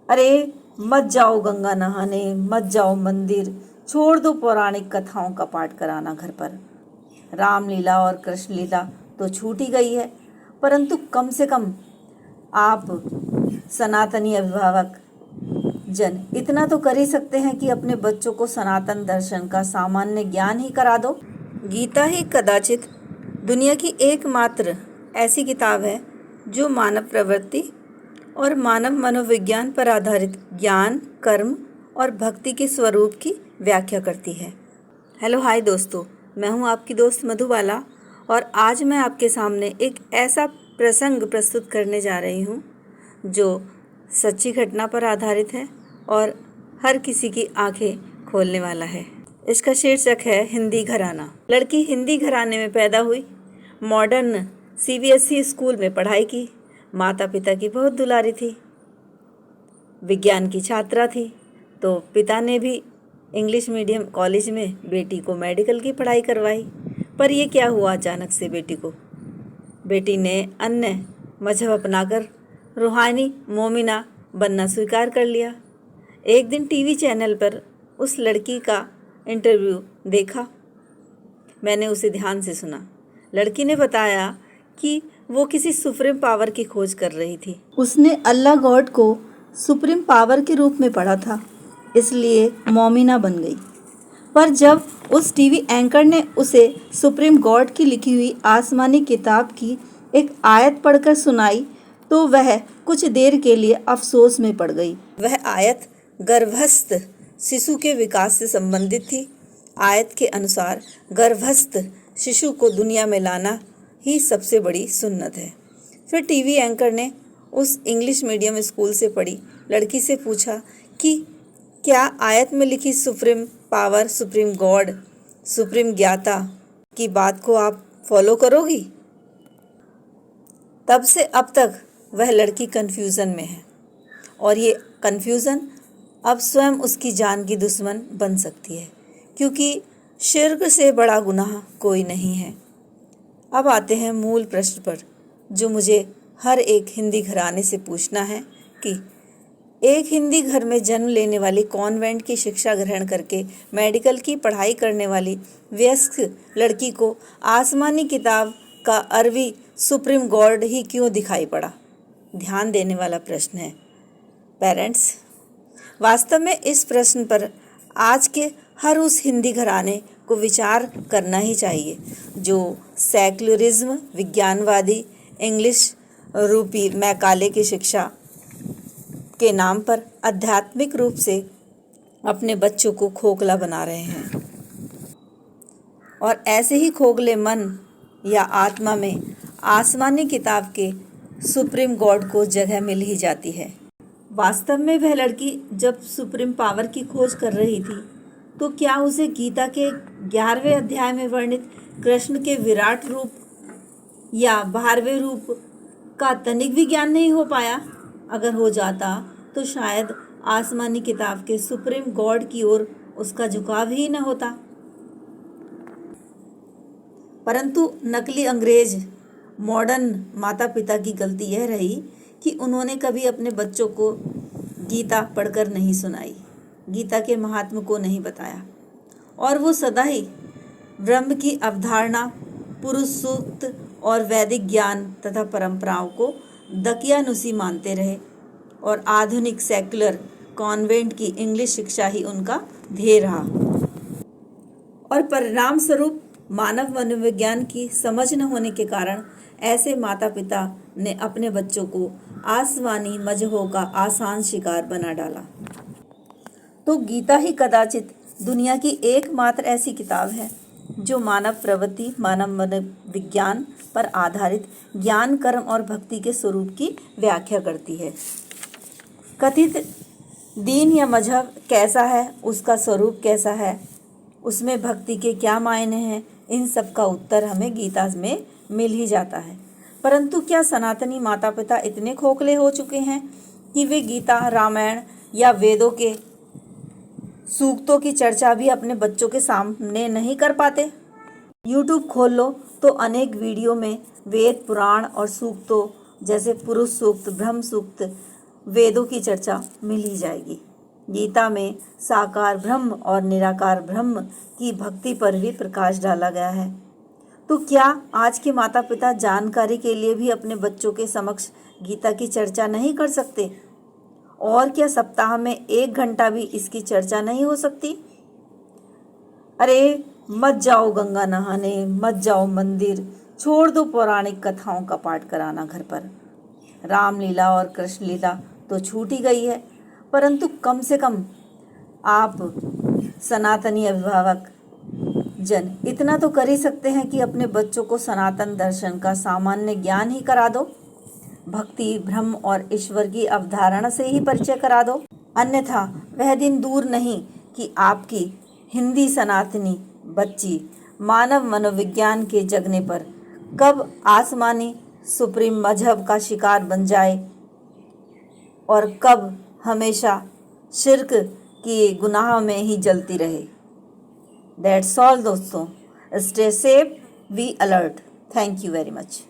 अरे मत जाओ गंगा नहाने, मत जाओ मंदिर, छोड़ दो पौराणिक कथाओं का पाठ कराना घर पर। रामलीला और कृष्ण लीला तो छूट ही गई है, परंतु कम से कम आप सनातनी अभिभावक जन इतना तो कर ही सकते हैं कि अपने बच्चों को सनातन दर्शन का सामान्य ज्ञान ही करा दो। गीता ही कदाचित दुनिया की एकमात्र ऐसी किताब है जो मानव प्रवृत्ति और मानव मनोविज्ञान पर आधारित ज्ञान, कर्म और भक्ति के स्वरूप की व्याख्या करती है। हेलो हाय दोस्तों, मैं हूं आपकी दोस्त मधुबाला और आज मैं आपके सामने एक ऐसा प्रसंग प्रस्तुत करने जा रही हूं जो सच्ची घटना पर आधारित है और हर किसी की आंखें खोलने वाला है। इसका शीर्षक है हिंदी घराना। लड़की हिंदी घराने में पैदा हुई, मॉडर्न सीबीएसई स्कूल में पढ़ाई की, माता पिता की बहुत दुलारी थी, विज्ञान की छात्रा थी, तो पिता ने भी इंग्लिश मीडियम कॉलेज में बेटी को मेडिकल की पढ़ाई करवाई। पर ये क्या हुआ अचानक से बेटी ने अन्य मजहब अपनाकर रूहानी मोमिना बनना स्वीकार कर लिया। एक दिन टीवी चैनल पर उस लड़की का इंटरव्यू देखा। मैंने उसे ध्यान से सुना। लड़की ने बताया कि वो किसी सुप्रीम पावर की खोज कर रही थी। उसने अल्लाह गॉड को सुप्रीम पावर के रूप में पढ़ा था, इसलिए मोमिना बन गई। पर जब उस टीवी एंकर ने उसे सुप्रीम गॉड की लिखी हुई आसमानी किताब की एक आयत पढ़कर सुनाई तो वह कुछ देर के लिए अफसोस में पड़ गई। वह आयत गर्भस्थ शिशु के विकास से संबंधित थी। आयत के अनुसार गर्भस्थ शिशु को दुनिया में लाना ही सबसे बड़ी सुन्नत है। फिर टीवी एंकर ने उस इंग्लिश मीडियम स्कूल से पढ़ी लड़की से पूछा कि क्या आयत में लिखी supreme power, supreme God, supreme ज्ञाता की बात को आप फॉलो करोगी? तब से अब तक वह लड़की कन्फ्यूज़न में है और ये कन्फ्यूज़न अब स्वयं उसकी जान की दुश्मन बन सकती है, क्योंकि शिर्क से बड़ा गुनाह कोई नहीं है। अब आते हैं मूल प्रश्न पर, जो मुझे हर एक हिंदी घराने से पूछना है कि एक हिंदी घर में जन्म लेने वाली, कॉन्वेंट की शिक्षा ग्रहण करके मेडिकल की पढ़ाई करने वाली वयस्क लड़की को आसमानी किताब का अरबी सुप्रीम गॉड ही क्यों दिखाई पड़ा? ध्यान देने वाला प्रश्न है पेरेंट्स। वास्तव में इस प्रश्न पर आज के हर उस हिंदी घराने को विचार करना ही चाहिए जो सेक्युलरिज्म, विज्ञानवादी, इंग्लिश रूपी मैकाले की शिक्षा के नाम पर आध्यात्मिक रूप से अपने बच्चों को खोखला बना रहे हैं। और ऐसे ही खोखले मन या आत्मा में आसमानी किताब के सुप्रीम गॉड को जगह मिल ही जाती है। वास्तव में वह लड़की जब सुप्रीम पावर की खोज कर रही थी तो क्या उसे गीता के 11वें अध्याय में वर्णित कृष्ण के विराट रूप या 12वें रूप का तनिक भी ज्ञान नहीं हो पाया? अगर हो जाता तो शायद आसमानी किताब के सुप्रीम गॉड की ओर उसका झुकाव ही न होता। परंतु नकली अंग्रेज मॉडर्न माता पिता की गलती यह रही कि उन्होंने कभी अपने बच्चों को गीता पढ़कर नहीं सुनाई, गीता के महात्म को नहीं बताया, और वो सदा ही ब्रह्म की अवधारणा, पुरुष सूक्त और वैदिक ज्ञान तथा परंपराओं को दकियानुसी मानते रहे और आधुनिक सेक्युलर कॉन्वेंट की इंग्लिश शिक्षा ही उनका ध्येय रहा। और परिणाम स्वरूप मानव मनोविज्ञान की समझ न होने के कारण ऐसे माता पिता ने अपने बच्चों को आसमानी मजहबों का आसान शिकार बना डाला। तो गीता ही कदाचित दुनिया की एकमात्र ऐसी किताब है जो मानव प्रवृत्ति, मानव मनोविज्ञान पर आधारित ज्ञान, कर्म और भक्ति के स्वरूप की व्याख्या करती है। कथित दीन या मजहब कैसा है, उसका स्वरूप कैसा है, उसमें भक्ति के क्या मायने हैं, इन सब का उत्तर हमें गीता में मिल ही जाता है। परंतु क्या सनातनी माता पिता इतने खोखले हो चुके हैं कि वे गीता, रामायण या वेदों के सूक्तों की चर्चा भी अपने बच्चों के सामने नहीं कर पाते? यूट्यूब खोल लो तो अनेक वीडियो में वेद, पुराण और सूक्तों जैसे पुरुष सूक्त, ब्रह्म सूक्त वेदों की चर्चा मिल ही जाएगी। गीता में साकार ब्रह्म और निराकार ब्रह्म की भक्ति पर भी प्रकाश डाला गया है। तो क्या आज के माता पिता जानकारी के लिए भी अपने बच्चों के समक्ष गीता की चर्चा नहीं कर सकते? और क्या सप्ताह में 1 घंटा भी इसकी चर्चा नहीं हो सकती? अरे मत जाओ गंगा नहाने, मत जाओ मंदिर, छोड़ दो पौराणिक कथाओं का पाठ कराना घर पर। रामलीला और कृष्ण लीला तो छूट ही गई है, परंतु कम से कम आप सनातनी अभिभावक जन इतना तो कर ही सकते हैं कि अपने बच्चों को सनातन दर्शन का सामान्य ज्ञान ही करा दो। भक्ति, ब्रह्म और ईश्वर की अवधारणा से ही परिचय करा दो। अन्यथा वह दिन दूर नहीं कि आपकी हिंदी सनातनी बच्ची मानव मनोविज्ञान के जगने पर कब आसमानी सुप्रीम मजहब का शिकार बन जाए और कब हमेशा शिर्क के गुनाह में ही जलती रहे। दैट्स ऑल दोस्तों। Stay safe, be alert. Thank you very much.